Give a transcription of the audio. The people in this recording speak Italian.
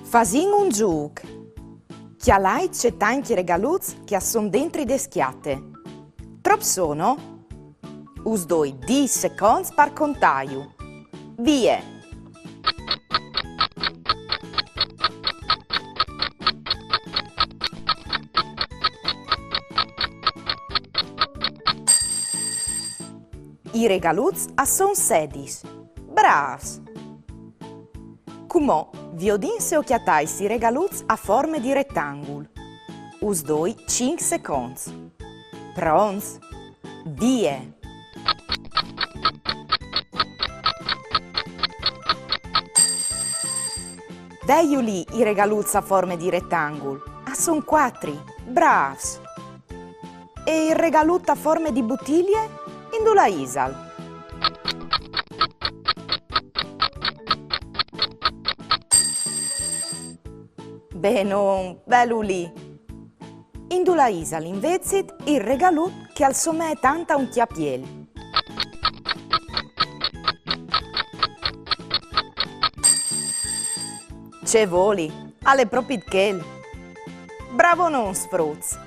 Fasin un giug. Chi a lei c'è tanti regaluz che son dentro de schiatte. Trop sono? Us doi 10 secondi per contaio. Vie! I regaluz a son sedis. Bravs! Cumò, vi odinse occhiatais i regaluz a forme di rettangolo. Us doi 5 secondi. Prons? Vie! Veio lì i regaluz a forme di rettangolo. A son 4. Bravs! E il regalut a forme di bottiglie? Indula isal. Bene, bello lì. Indula isal invezit il regalut che al somè tanta un chiapiel. Ce voli, alle proprie chel. Bravo non sfruz.